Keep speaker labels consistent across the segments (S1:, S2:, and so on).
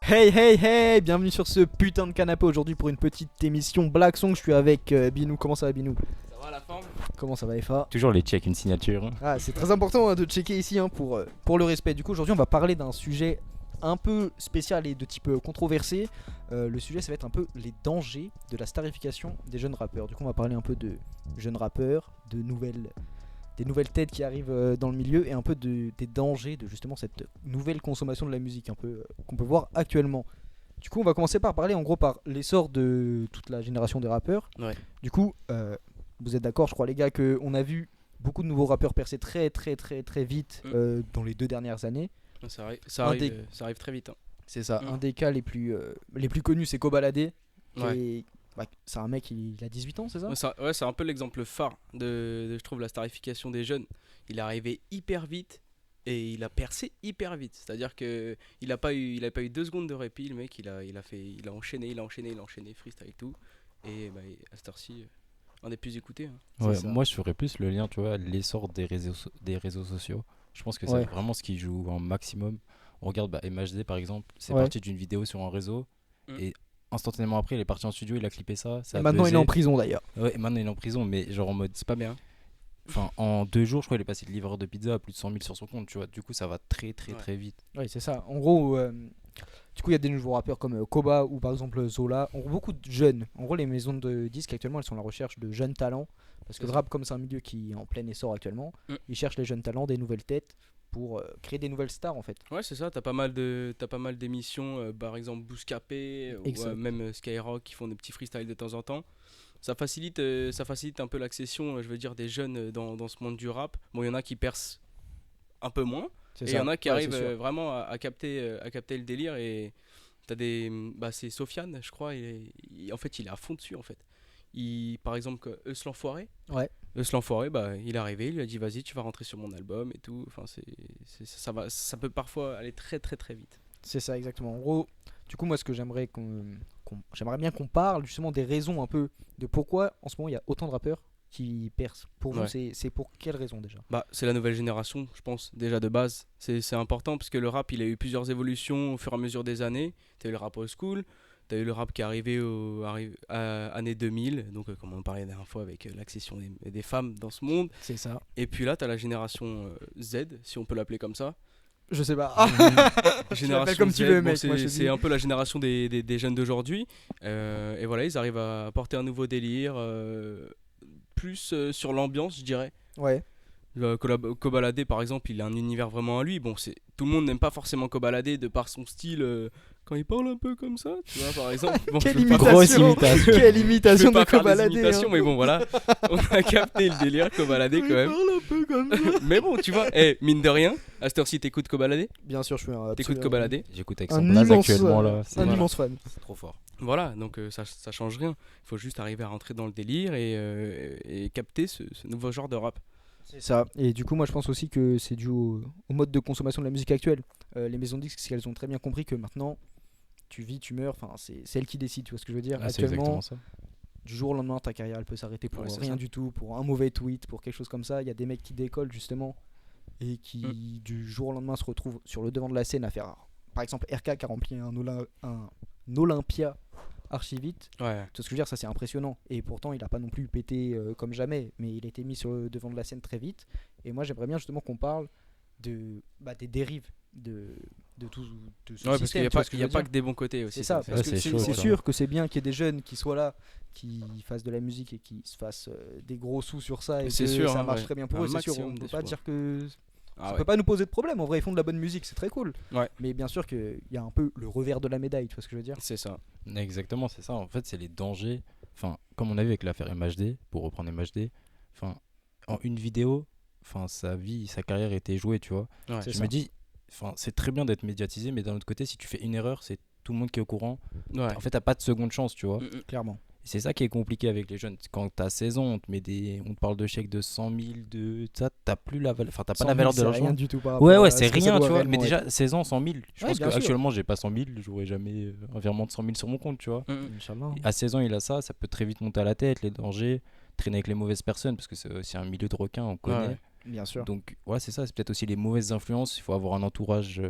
S1: Hey hey hey, bienvenue sur ce putain de canapé aujourd'hui pour une petite émission Black Song. Je suis avec Binou. Comment ça va Binou?
S2: Ça va la forme?
S1: Comment ça va Efa?
S3: Toujours les check une signature.
S1: Ah, c'est très important de checker ici pour le respect. Du coup aujourd'hui on va parler d'un sujet un peu spécial et de type controversé. Le sujet ça va être un peu les dangers de la starification des jeunes rappeurs. Du coup on va parler un peu de jeunes rappeurs, des nouvelles têtes qui arrivent dans le milieu et un peu des dangers de justement cette nouvelle consommation de la musique un peu qu'on peut voir actuellement. Du coup, on va commencer par parler en gros par l'essor de toute la génération des rappeurs.
S2: Ouais.
S1: Du coup, vous êtes d'accord, je crois les gars, qu'on a vu beaucoup de nouveaux rappeurs percer très vite dans les 2 dernières années.
S2: Ça arrive très vite. Hein.
S1: C'est ça, un des cas les plus connus, c'est Kobalade.
S2: Ouais.
S1: C'est un mec, il a 18 ans, c'est ça?
S2: C'est un peu l'exemple phare je trouve, la starification des jeunes. Il est arrivé hyper vite et il a percé hyper vite. C'est-à-dire que il a pas eu 2 secondes de répit, le mec. Il a enchaîné, freestyle et tout. Et bah, à cette heure-ci, un des plus écoutés. Hein.
S3: Ouais, moi je ferais plus le lien, tu vois, l'essor des réseaux sociaux. Je pense que c'est vraiment ce qui joue un maximum. On regarde MHD par exemple, c'est parti d'une vidéo sur un réseau et instantanément après il est parti en studio, il a clippé ça.
S1: Et maintenant il est en prison d'ailleurs.
S3: Ouais, et maintenant il est en prison, mais genre en mode.
S2: C'est pas bien.
S3: Enfin, en 2 jours, je crois qu'il est passé de livreur de pizza à plus de 100 000 sur son compte, tu vois. Du coup, ça va très vite.
S1: Oui, c'est ça. En gros, du coup, il y a des nouveaux rappeurs comme Koba ou par exemple Zola. En gros, beaucoup de jeunes. En gros, les maisons de disques actuellement, elles sont à la recherche de jeunes talents. Parce que le rap, comme c'est un milieu qui est en plein essor actuellement, ils cherchent les jeunes talents, des nouvelles têtes pour créer des nouvelles stars en fait.
S2: Ouais, c'est ça. T'as pas mal d'émissions, par exemple Bouscapé ou même Skyrock qui font des petits freestyles de temps en temps. Ça facilite un peu l'accession, je veux dire, des jeunes dans ce monde du rap. Bon, il y en a qui percent un peu moins, et il y en a qui arrivent vraiment à capter le délire. Et t'as c'est Sofiane, je crois. En fait, il est à fond dessus, en fait. Par exemple, Eus l'Enfoiré.
S1: Ouais.
S2: Eus l'Enfoiré, il est arrivé, il lui a dit vas-y, tu vas rentrer sur mon album et tout. Enfin, ça peut parfois aller très vite.
S1: C'est ça, exactement. En gros, du coup, moi, ce que j'aimerais bien qu'on parle justement des raisons un peu de pourquoi en ce moment il y a autant de rappeurs qui percent. Pour vous, c'est pour quelles raisons déjà?
S2: C'est la nouvelle génération, je pense, déjà de base. C'est important parce que le rap, il a eu plusieurs évolutions au fur et à mesure des années. T'as eu le rap old school, t'as eu le rap qui est arrivé à années 2000, donc comme on parlait la dernière fois avec l'accession des femmes dans ce monde.
S1: C'est ça.
S2: Et puis là, t'as la génération Z, si on peut l'appeler comme ça.
S1: Je sais pas.
S2: Génération
S1: comme
S2: Z,
S1: tu veux, mec.
S2: C'est un peu la génération des jeunes d'aujourd'hui. Et voilà, ils arrivent à apporter un nouveau délire, plus sur l'ambiance, je dirais.
S1: Ouais.
S2: Kobalade, par exemple, il a un univers vraiment à lui. Bon, tout le monde n'aime pas forcément Kobalade de par son style quand il parle un peu comme ça, tu vois, par exemple. Bon,
S1: Quelle
S3: grosse
S1: imitation.
S3: imitation.
S1: Quelle imitation de
S2: faire des
S1: Kobalade.
S2: imitations, mais bon, voilà, on a capté le délire Kobalade quand même.
S1: Il parle un peu comme ça.
S2: Mais bon, tu vois, mine de rien, à cette heure-ci, t'écoutes Kobalade?
S1: Bien sûr, je suis un.
S2: T'écoutes Kobalade?
S3: J'écoute avec
S1: Un
S3: son blaze
S1: immense,
S3: actuellement là.
S1: un immense fan.
S3: C'est trop fort.
S2: Voilà, donc ça change rien. Il faut juste arriver à rentrer dans le délire et capter ce nouveau genre de rap.
S1: C'est ça. Et du coup, moi, je pense aussi que c'est dû au mode de consommation de la musique actuelle. Les maisons de disques, elles ont très bien compris que maintenant, tu vis, tu meurs. Enfin, c'est elles qui décident. Tu vois ce que je veux dire?
S3: C'est exactement ça.
S1: Du jour au lendemain, ta carrière, elle peut s'arrêter pour rien du tout, pour un mauvais tweet, pour quelque chose comme ça. Il y a des mecs qui décollent justement et qui, du jour au lendemain, se retrouvent sur le devant de la scène à faire. Par exemple, RK qui a rempli un Olympia archi vite.
S2: Ouais.
S1: Tu vois ce que je veux dire, ça c'est impressionnant. Et pourtant, il a pas non plus pété comme jamais, mais il a été mis sur le devant de la scène très vite. Et moi, j'aimerais bien justement qu'on parle des dérives de tout de ce
S2: Parce
S1: système.
S2: qu'il n'y a pas que des bons côtés aussi.
S1: C'est ça, parce que
S3: chaud,
S1: c'est sûr que c'est bien qu'il y ait des jeunes qui soient là, qui fassent de la musique et qui se fassent des gros sous sur ça et
S2: c'est
S1: que
S2: sûr,
S1: ça
S2: hein,
S1: marche très bien pour
S2: un
S1: eux. C'est sûr, on
S2: maximum
S1: peut
S2: de
S1: pas
S2: fois.
S1: dire que ça
S2: Ouais.
S1: peut pas nous poser de problème. En vrai, ils font de la bonne musique, c'est très cool.
S2: Ouais.
S1: Mais bien sûr qu'il y a un peu le revers de la médaille, tu vois ce que je veux dire?
S2: C'est ça.
S3: Exactement, c'est ça. En fait, c'est les dangers. Enfin, comme on a vu avec l'affaire MHD, pour reprendre MHD, enfin, en une vidéo, enfin, sa vie, sa carrière était jouée, tu vois.
S2: Ouais.
S1: C'est
S3: Je
S1: ça.
S3: me dis, enfin, c'est très bien d'être médiatisé, mais d'un autre côté, si tu fais une erreur, c'est tout le monde qui est au courant.
S2: Ouais.
S3: En fait, t'as pas de seconde chance, tu vois.
S1: Clairement.
S3: Et c'est ça qui est compliqué avec les jeunes. Quand t'as 16 ans, on te parle de chèques de 100 000, de ça, t'as plus la valeur. Enfin, t'as pas la valeur de
S1: C'est
S3: l'argent.
S1: rien du tout par rapport
S3: Ouais,
S1: à
S3: c'est
S1: ce que ça
S3: rien,
S1: doit
S3: tu vois. Mais
S1: réellement
S3: déjà,
S1: être.
S3: 16 ans, 100 000. Je
S1: Ouais,
S3: pense
S1: bien sûr.
S3: qu'actuellement, j'ai pas 100 000, j'aurais jamais un virement de 100 000 sur mon compte, tu vois.
S1: Inch'Allah.
S3: À 16 ans, il a ça peut très vite monter à la tête, les dangers, traîner avec les mauvaises personnes, parce que c'est aussi un milieu de requins, on connaît.
S2: Ouais.
S1: Bien sûr.
S3: Donc, ouais, c'est ça, c'est peut-être aussi les mauvaises influences. Il faut avoir un entourage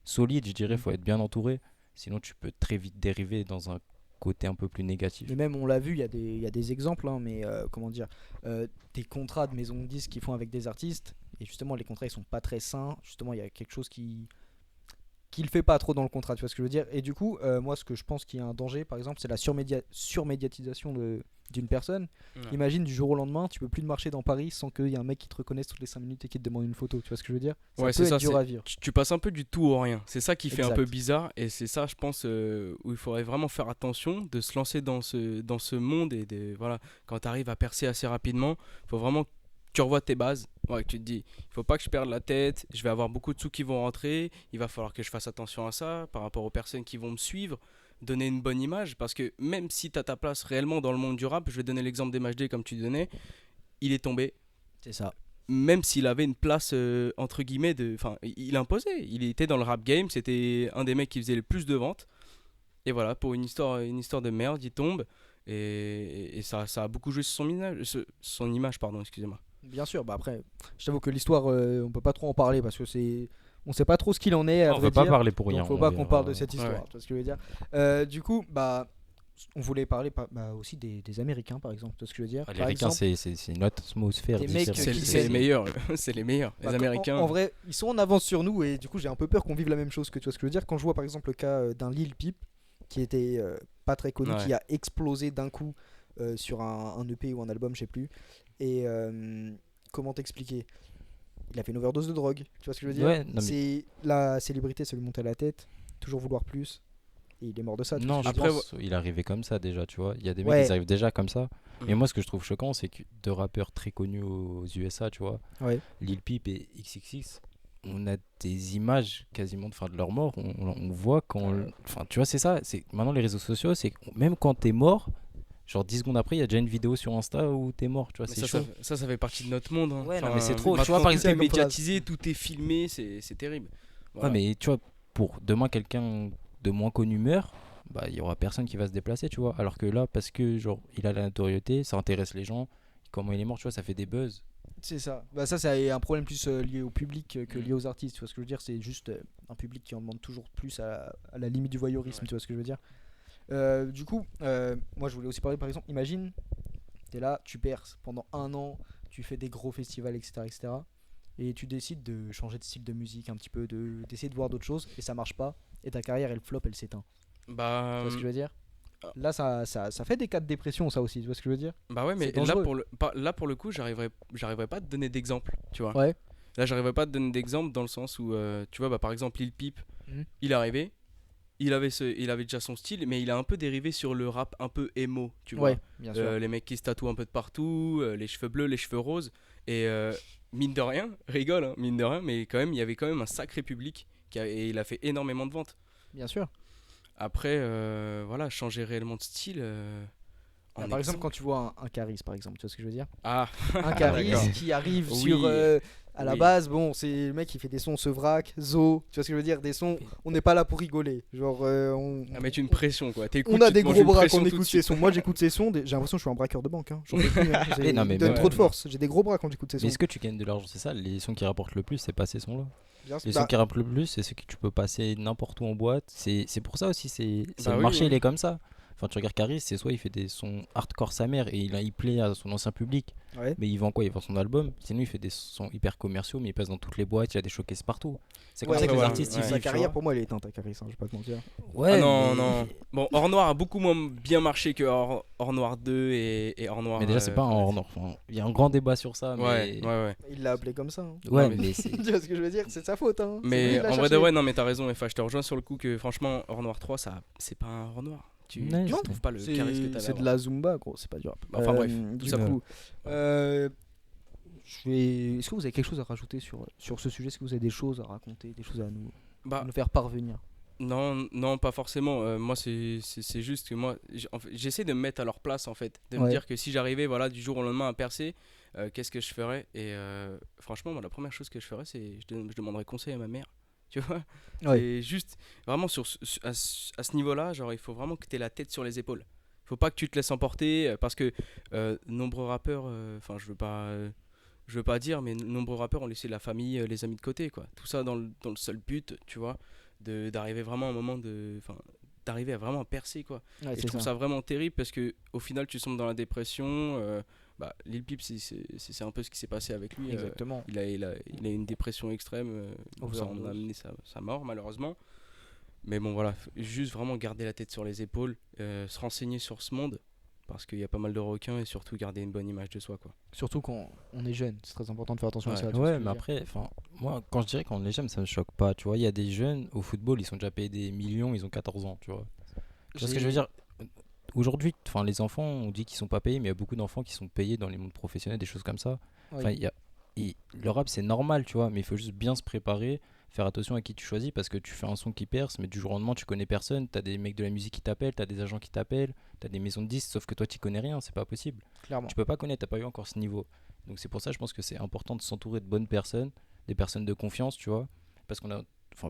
S3: solide, je dirais, il faut être bien entouré. Sinon, tu peux très vite dériver dans un côté un peu plus négatif.
S1: Mais même, on l'a vu, il y a des exemples, hein, mais comment dire, des contrats de maison de disques qu'ils font avec des artistes, et justement, les contrats, ils sont pas très sains. Justement, il y a quelque chose qui le fait pas trop dans le contrat, tu vois ce que je veux dire. Et du coup, moi, ce que je pense qu'il y a un danger, par exemple, c'est la surmédiatisation d'une personne. Imagine, du jour au lendemain, tu peux plus marcher dans Paris sans qu'il y ait un mec qui te reconnaisse toutes les 5 minutes et qui te demande une photo, tu vois ce que je veux dire.
S2: Ouais,
S1: peut
S2: c'est
S1: être
S2: ça,
S1: dur à vivre.
S2: tu passes un peu du tout au rien. C'est ça qui fait un
S1: Exact.
S2: peu bizarre, et c'est ça, je pense, où il faudrait vraiment faire attention de se lancer dans ce monde, et voilà, quand tu arrives à percer assez rapidement, il faut vraiment que tu revoies tes bases. Ouais, tu te dis, il faut pas que je perde la tête, je vais avoir beaucoup de sous qui vont rentrer, il va falloir que je fasse attention à ça par rapport aux personnes qui vont me suivre, donner une bonne image, parce que même si tu as ta place réellement dans le monde du rap, je vais donner l'exemple d'MHD comme tu donnais, il est tombé.
S1: C'est ça.
S2: Même s'il avait une place entre guillemets enfin il imposait, il était dans le rap game, c'était un des mecs qui faisait le plus de ventes, et voilà, pour une histoire de merde, il tombe, et ça a beaucoup joué sur son image, pardon, excusez-moi.
S1: Bien sûr, bah après, je t'avoue que l'histoire, on peut pas trop en parler parce que on sait pas trop ce qu'il en est.
S3: On va pas parler pour rien.
S1: Donc faut pas qu'on parle de cette histoire.
S2: Ouais.
S1: Tu vois ce que je veux dire. Du coup, bah, on voulait parler aussi des Américains, par exemple. Tu vois ce que je veux dire.
S3: Les Américains, c'est une autre atmosphère.
S1: Des mecs
S3: différente.
S2: C'est les meilleurs, c'est les meilleurs.
S1: Bah,
S2: les Américains.
S1: En vrai, ils sont en avance sur nous et du coup, j'ai un peu peur qu'on vive la même chose que tu vois ce que je veux dire. Quand je vois par exemple le cas d'un Lil Peep qui était pas très connu, qui a explosé d'un coup sur un EP ou un album, je sais plus. Et comment t'expliquer? Il a fait une overdose de drogue, tu vois ce que je veux dire.
S3: Ouais,
S1: la célébrité, se lui montait à la tête, toujours vouloir plus, et il est mort de ça.
S3: Non, je pense il arrivait comme ça déjà, tu vois. Il y a des mecs qui arrivent déjà comme ça. Mais moi, ce que je trouve choquant, c'est que deux rappeurs très connus aux USA, tu vois, Lil Peep et XXX, on a des images quasiment de leur mort. On voit quand. Enfin, tu vois, c'est ça. Maintenant, les réseaux sociaux, c'est même quand t'es mort. Genre 10 secondes après, il y a déjà une vidéo sur Insta où t'es mort, tu vois, c'est chaud.
S2: Ça fait partie de notre monde. Hein.
S1: Ouais,
S2: enfin,
S1: non, mais c'est trop.
S2: Tu vois, par exemple, tout est médiatisé, tout est filmé, c'est terrible.
S3: Voilà. Ouais, mais tu vois, pour demain, quelqu'un de moins connu meurt, bah, il y aura personne qui va se déplacer, tu vois. Alors que là, parce que genre, il a la notoriété, ça intéresse les gens, comment il est mort, tu vois, ça fait des buzz.
S1: C'est ça. Bah, ça, c'est un problème plus lié au public que lié aux artistes, tu vois ce que je veux dire. C'est juste un public qui en demande toujours plus à la limite du voyeurisme, tu vois ce que je veux dire. Du coup, moi je voulais aussi parler par exemple, imagine, t'es là, tu perces pendant 1 an, tu fais des gros festivals, etc. Et tu décides de changer de style de musique un petit peu, d'essayer de voir d'autres choses, et ça marche pas, et ta carrière elle flop, elle s'éteint.
S2: Bah,
S1: tu vois ce que je veux dire. Là, ça fait des cas de dépression, ça aussi, tu vois ce que je veux dire.
S2: Bah ouais, mais là pour le coup, j'arriverais pas à te donner d'exemple, tu vois.
S1: Ouais.
S2: Là, j'arriverais pas à te donner d'exemple dans le sens où, tu vois, bah, par exemple, Lil Peep, il est arrivé. Il avait déjà son style, mais il a un peu dérivé sur le rap un peu emo, tu vois.
S1: Bien sûr.
S2: Les mecs qui se tatouent un peu de partout, les cheveux bleus, les cheveux roses. Et mine de rien, rigole, hein, mine de rien, mais quand même, il y avait quand même un sacré public et il a fait énormément de ventes.
S1: Bien sûr.
S2: Après, voilà, changer réellement de style.
S1: Par exemple, quand tu vois un Caris, par exemple, tu vois ce que je veux dire.
S2: Un
S1: Caris qui arrive sur. À la base, bon, c'est le mec qui fait des sons Sevrac, Zo, tu vois ce que je veux dire, des sons, on n'est pas là pour rigoler. Genre,
S2: mettre une pression quoi.
S1: On a des gros bras quand on écoute ces sons. Moi j'écoute ces sons, j'ai l'impression que je suis un braqueur de banque. Hein. Il donne trop de force, j'ai des gros bras quand j'écoute ces sons.
S3: Mais est-ce que tu gagnes de l'argent? C'est ça, les sons qui rapportent le plus, c'est pas ces sons-là. Les
S1: sons
S3: qui rapportent le plus, c'est ceux que tu peux passer n'importe où en boîte. C'est pour ça aussi, le marché il est comme ça. Enfin, tu regardes Caris, c'est soit il fait des sons hardcore sa mère et il plaît à son ancien public, mais il vend quoi? Il vend son album. Sinon, il fait des sons hyper commerciaux, mais il passe dans toutes les boîtes, il y a des showcases partout. C'est comme ça que les artistes ils vivent.
S1: Sa carrière, pour moi, elle est éteinte, Caris, hein, je vais pas te mentir.
S2: Ouais, non. Bon, Hors Noir a beaucoup moins bien marché que Hors Noir 2 et Hors Noir.
S3: Mais déjà, c'est pas un Hors Noir. Enfin, il y a un grand débat sur ça.
S2: Ouais.
S1: Il l'a appelé comme ça. Hein.
S3: Ouais, mais c'est.
S1: Tu vois ce que je veux dire? C'est de sa faute. Hein.
S2: Mais en vrai de vrai, non, mais t'as raison, F, je te rejoins sur le coup que franchement, Hors Noir 3, c'est pas un Hors Noir. Tu trouves pas le charisme que t'avais.
S1: C'est de la Zumba, gros, c'est pas du rap.
S2: Enfin bref,
S1: tout ça coup. Est-ce que vous avez quelque chose à rajouter sur ce sujet? Est-ce que vous avez des choses à raconter, des choses à nous faire parvenir?
S2: Non, pas forcément. Moi, c'est juste que moi, j'essaie de me mettre à leur place en fait, de me dire que si j'arrivais, voilà, du jour au lendemain à percer, qu'est-ce que je ferais? Et franchement, moi, la première chose que je ferais, c'est je demanderais conseil à ma mère. Tu vois, c'est juste vraiment à ce niveau-là, genre il faut vraiment que tu aies la tête sur les épaules. Il faut pas que tu te laisses emporter parce que nombreux rappeurs, enfin je veux pas dire, mais nombreux rappeurs ont laissé la famille, les amis de côté, quoi. Tout ça dans le seul but, tu vois, d'arriver vraiment à un moment d'arriver à vraiment percer quoi.
S1: Ouais,
S2: et je trouve ça vraiment terrible parce que au final tu sombres dans la dépression. Lil Peep c'est un peu ce qui s'est passé avec lui.
S1: Exactement.
S2: Il a une dépression extrême, ça en a amené sa mort malheureusement. Mais bon voilà, juste vraiment garder la tête sur les épaules, se renseigner sur ce monde parce qu'il y a pas mal de requins et surtout garder une bonne image de soi quoi.
S1: Surtout quand on est jeune, c'est très important de faire attention à ça.
S3: Ouais, mais après, moi quand je dirais quand on est jeune, ça me choque pas. Tu vois, il y a des jeunes au football, ils sont déjà payés des millions, ils ont 14 ans, tu vois. Tu vois ce que je veux dire? Aujourd'hui, les enfants, on dit qu'ils sont pas payés, mais il y a beaucoup d'enfants qui sont payés dans les mondes professionnels, des choses comme ça. Le rap c'est normal, tu vois, mais il faut juste bien se préparer, faire attention à qui tu choisis parce que tu fais un son qui perce, mais du jour au lendemain tu connais personne, t'as des mecs de la musique qui t'appellent, t'as des agents qui t'appellent, t'as des maisons de disques, sauf que toi tu connais rien, c'est pas possible.
S1: Clairement.
S3: Tu peux pas connaître, t'as pas eu encore ce niveau. Donc c'est pour ça je pense que c'est important de s'entourer de bonnes personnes, des personnes de confiance, tu vois, parce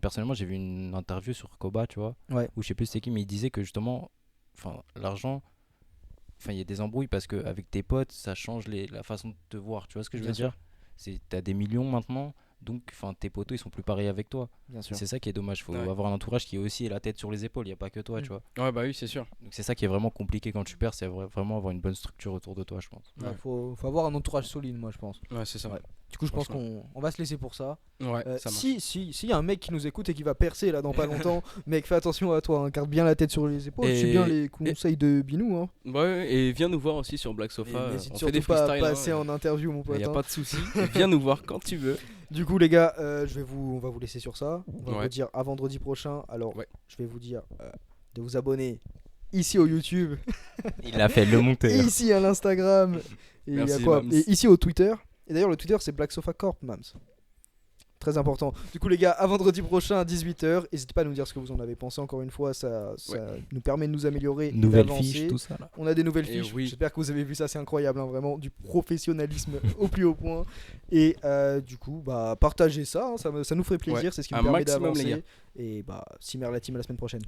S3: personnellement j'ai vu une interview sur Koba, tu vois, où je sais plus c'était qui, mais il disait que justement, l'argent, il y a des embrouilles parce qu'avec tes potes ça change la façon de te voir, tu vois ce que je veux dire? T'as des millions maintenant, donc tes potos ils sont plus pareils avec toi.
S1: Bien sûr.
S3: C'est ça qui est dommage, faut avoir un entourage qui est aussi la tête sur les épaules, il n'y a pas que toi, tu vois.
S2: Ouais bah oui c'est sûr.
S3: Donc c'est ça qui est vraiment compliqué quand tu perds, c'est vraiment avoir une bonne structure autour de toi je pense.
S1: Faut avoir un entourage solide moi je pense.
S2: Ouais c'est ça.
S1: Du coup je pense qu'on va se laisser pour ça.
S2: Ouais, ça marche.
S1: Si y a un mec qui nous écoute et qui va percer là dans pas longtemps, mec fais attention à toi, garde bien la tête sur les épaules, c'est bien les conseils de Binou hein.
S2: Ouais et viens nous voir aussi sur Black Sofa,
S1: on fait des freestyles. Pas passer en interview mon pote.
S2: Y a pas de souci, viens nous voir quand tu veux.
S1: Du coup les gars, on va vous laisser sur ça. On va vous dire à vendredi prochain. Alors je vais vous dire de vous abonner ici au YouTube.
S3: Il a fait le monteur.
S1: Ici à l'Instagram. Et
S2: merci,
S1: et ici au Twitter. Et d'ailleurs le Twitter c'est Black Sofa Corp Mams. Très important. Du coup les gars, à vendredi prochain à 18h. N'hésitez pas à nous dire ce que vous en avez pensé. Encore une fois, ça nous permet de nous améliorer.
S3: Nouvelles fiches, tout ça là.
S1: On a des nouvelles fiches. J'espère que vous avez vu ça, c'est incroyable, hein, vraiment du professionnalisme au plus haut point. Et du coup, partagez ça, hein, ça nous ferait plaisir, c'est ce qui nous permet d'avancer. Et Simer la team à la semaine prochaine.